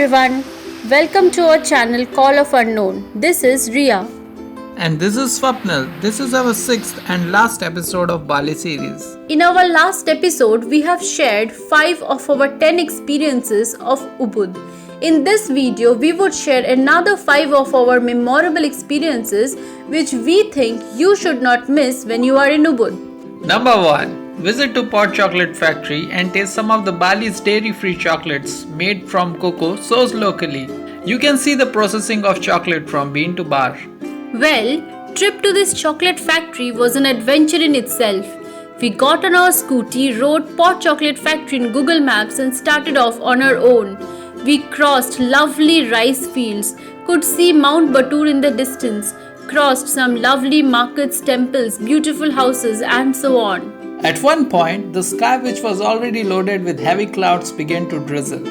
everyone, welcome to our channel Call of Unknown. This is Ria. And this is Swapnil. This is our 6th and last episode of Bali series. In our last episode, we have shared 5 of our 10 experiences of Ubud. In this video, we would share another 5 of our memorable experiences which we think you should not miss when you are in Ubud. Number 1. Visit to Pot Chocolate Factory and taste some of the Bali's dairy-free chocolates made from cocoa sourced locally. You can see the processing of chocolate from bean to bar. Well, trip to this chocolate factory was an adventure in itself. We got on our scooty, wrote Pot Chocolate Factory in Google Maps and started off on our own. We crossed lovely rice fields, could see Mount Batur in the distance, crossed some lovely markets, temples, beautiful houses and so on. At one point, the sky, which was already loaded with heavy clouds, began to drizzle.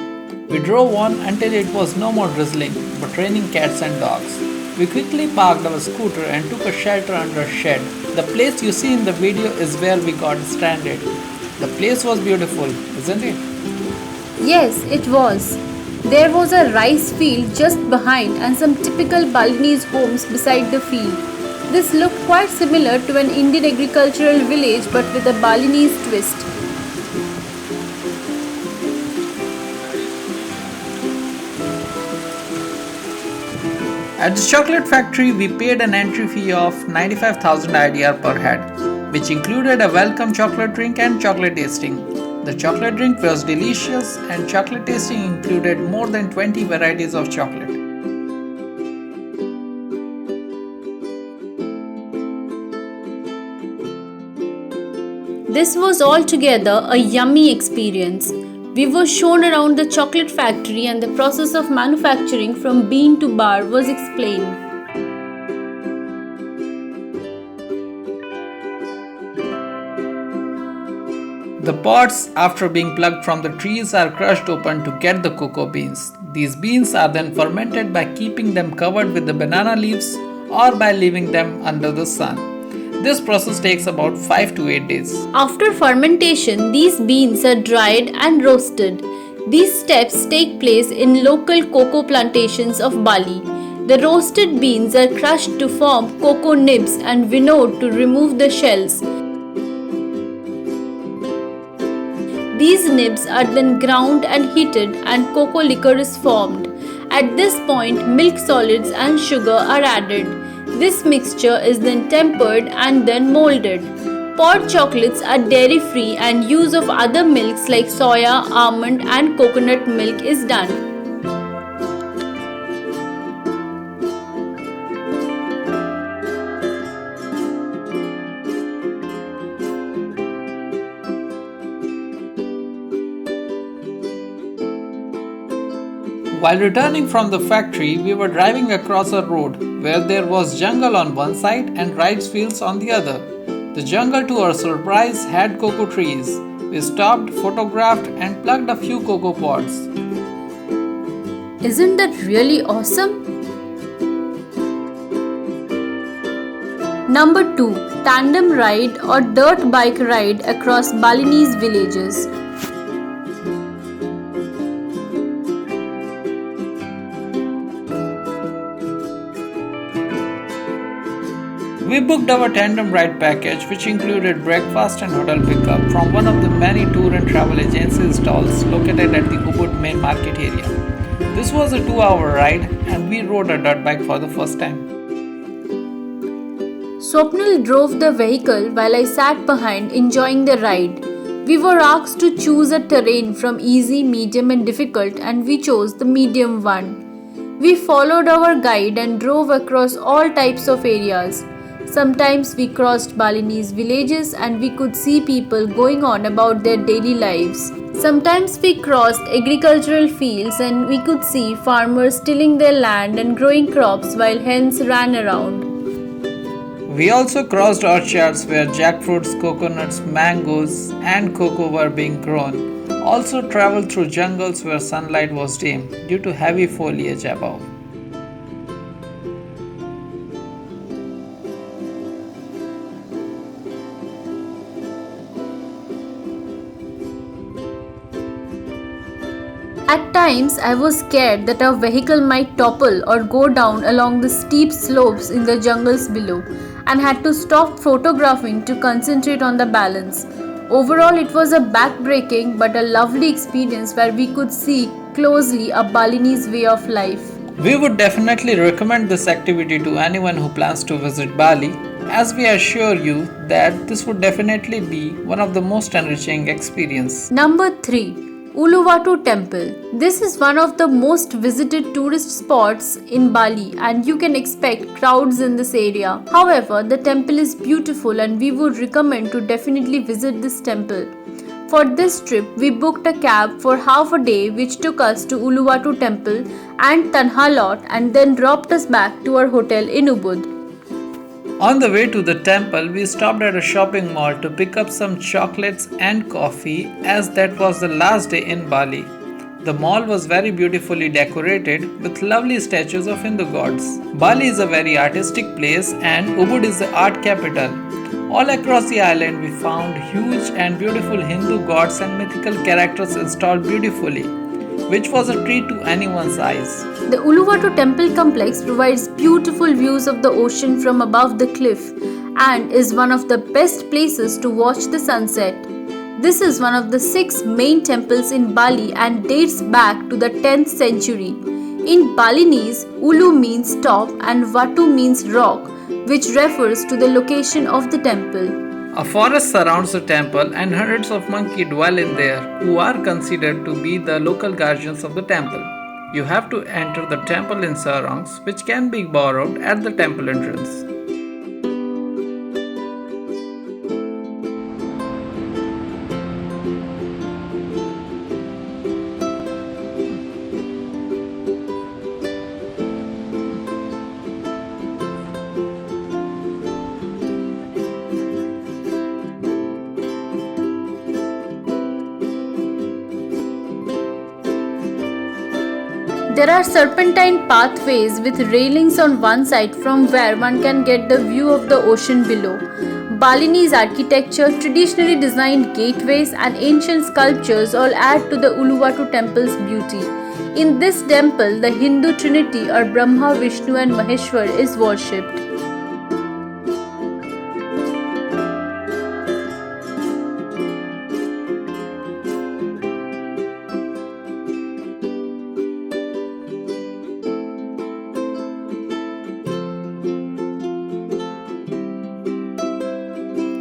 We drove on until it was no more drizzling, but raining cats and dogs. We quickly parked our scooter and took a shelter under a shed. The place you see in the video is where we got stranded. The place was beautiful, isn't it? Yes, it was. There was a rice field just behind and some typical Balinese homes beside the field. This looked quite similar to an Indian agricultural village but with a Balinese twist. At the chocolate factory, we paid an entry fee of 95,000 IDR per head, which included a welcome chocolate drink and chocolate tasting. The chocolate drink was delicious and chocolate tasting included more than 20 varieties of chocolate. This was altogether a yummy experience. We were shown around the chocolate factory and the process of manufacturing from bean to bar was explained. The pods, after being plucked from the trees, are crushed open to get the cocoa beans. These beans are then fermented by keeping them covered with the banana leaves or by leaving them under the sun. This process takes about 5 to 8 days. After fermentation, these beans are dried and roasted. These steps take place in local cocoa plantations of Bali. The roasted beans are crushed to form cocoa nibs and winnowed to remove the shells. These nibs are then ground and heated and cocoa liquor is formed. At this point, milk solids and sugar are added. This mixture is then tempered and then molded. Pot chocolates are dairy free and use of other milks like soya, almond and coconut milk is done. While returning from the factory, we were driving across a road where there was jungle on one side and rice fields on the other. The jungle, to our surprise, had cocoa trees. We stopped, photographed and plucked a few cocoa pods. Isn't that really awesome? Number 2. Tandem ride or dirt bike ride across Balinese villages. We booked our tandem ride package, which included breakfast and hotel pickup from one of the many tour and travel agency stalls located at the Ubud main market area. This was a 2-hour ride and we rode a dirt bike for the first time. Swapnil drove the vehicle while I sat behind enjoying the ride. We were asked to choose a terrain from easy, medium and difficult and we chose the medium one. We followed our guide and drove across all types of areas. Sometimes we crossed Balinese villages and we could see people going on about their daily lives. Sometimes we crossed agricultural fields and we could see farmers tilling their land and growing crops while hens ran around. We also crossed orchards where jackfruits, coconuts, mangoes and cocoa were being grown. Also traveled through jungles where sunlight was dim due to heavy foliage above. At times, I was scared that our vehicle might topple or go down along the steep slopes in the jungles below and had to stop photographing to concentrate on the balance. Overall, it was a backbreaking but a lovely experience where we could see closely a Balinese way of life. We would definitely recommend this activity to anyone who plans to visit Bali, as we assure you that this would definitely be one of the most enriching experiences. Number 3. Uluwatu Temple. This is one of the most visited tourist spots in Bali and you can expect crowds in this area. However, the temple is beautiful and we would recommend to definitely visit this temple. For this trip, we booked a cab for half a day which took us to Uluwatu Temple and Tanha Lot and then dropped us back to our hotel in Ubud. On the way to the temple, we stopped at a shopping mall to pick up some chocolates and coffee as that was the last day in Bali. The mall was very beautifully decorated with lovely statues of Hindu gods. Bali is a very artistic place and Ubud is the art capital. All across the island we found huge and beautiful Hindu gods and mythical characters installed beautifully, which was a treat to anyone's eyes. The Uluwatu Temple complex provides beautiful views of the ocean from above the cliff and is one of the best places to watch the sunset. This is one of the 6 main temples in Bali and dates back to the 10th century. In Balinese, Ulu means top and Watu means rock, which refers to the location of the temple. A forest surrounds the temple and hundreds of monkeys dwell in there who are considered to be the local guardians of the temple. You have to enter the temple in sarongs which can be borrowed at the temple entrance. There are serpentine pathways with railings on one side from where one can get the view of the ocean below. Balinese architecture, traditionally designed gateways and ancient sculptures all add to the Uluwatu temple's beauty. In this temple, the Hindu trinity or Brahma, Vishnu and Maheshwar is worshipped.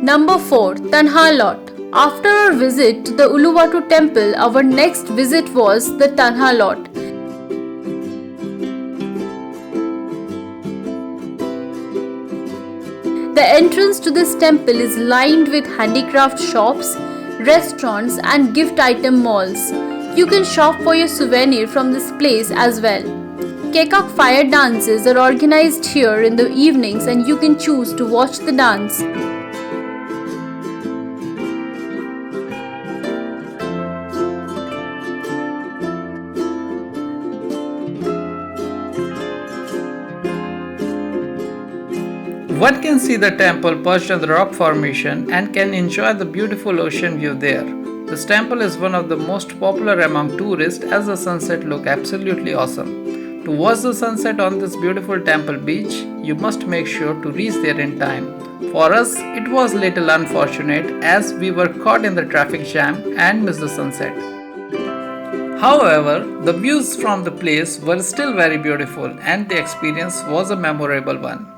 Number 4. Tanha Lot. After our visit to the Uluwatu temple, our next visit was the Tanha Lot. The entrance to this temple is lined with handicraft shops, restaurants and gift item malls. You can shop for your souvenir from this place as well. Kekak fire dances are organized here in the evenings and you can choose to watch the dance. One can see the temple perched on the rock formation and can enjoy the beautiful ocean view there. This temple is one of the most popular among tourists as the sunset looks absolutely awesome. To watch the sunset on this beautiful temple beach, you must make sure to reach there in time. For us, it was little unfortunate as we were caught in the traffic jam and missed the sunset. However, the views from the place were still very beautiful and the experience was a memorable one.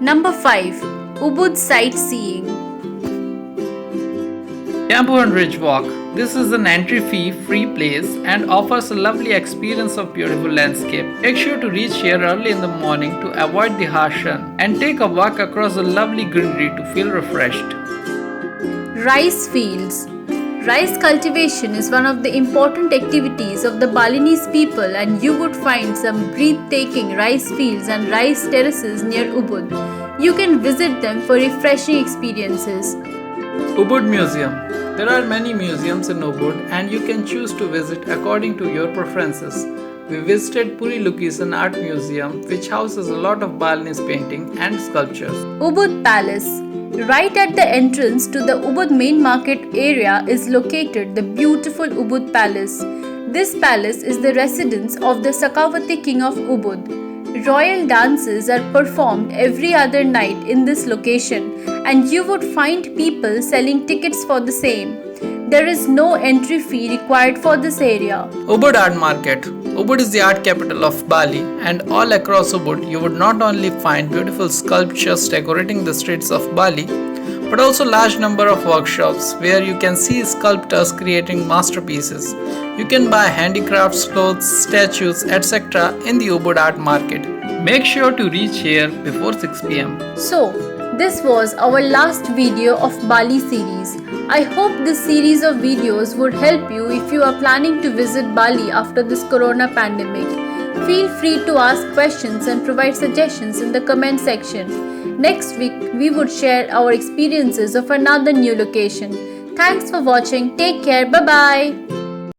Number 5. Ubud Sightseeing. Jambuhan Ridge Walk. This is an entry fee free place and offers a lovely experience of beautiful landscape. Make sure to reach here early in the morning to avoid the harsh sun and take a walk across the lovely greenery to feel refreshed. Rice fields. Rice cultivation is one of the important activities of the Balinese people and you would find some breathtaking rice fields and rice terraces near Ubud. You can visit them for refreshing experiences. Ubud Museum. There are many museums in Ubud and you can choose to visit according to your preferences. We visited Puri Lukisan Art Museum, which houses a lot of Balinese painting and sculptures. Ubud Palace. Right at the entrance to the Ubud main market area is located the beautiful Ubud Palace. This palace is the residence of the Sakawati king of Ubud. Royal dances are performed every other night in this location, and you would find people selling tickets for the same. There is no entry fee required for this area. Ubud Art Market. Ubud is the art capital of Bali, and all across Ubud you would not only find beautiful sculptures decorating the streets of Bali, but also large number of workshops where you can see sculptors creating masterpieces. You can buy handicrafts, clothes, statues, etc. in the Ubud Art Market. Make sure to reach here before 6 pm. So, this was our last video of Bali series. I hope this series of videos would help you if you are planning to visit Bali after this corona pandemic. Feel free to ask questions and provide suggestions in the comment section. Next week, we would share our experiences of another new location. Thanks for watching. Take care. Bye-bye.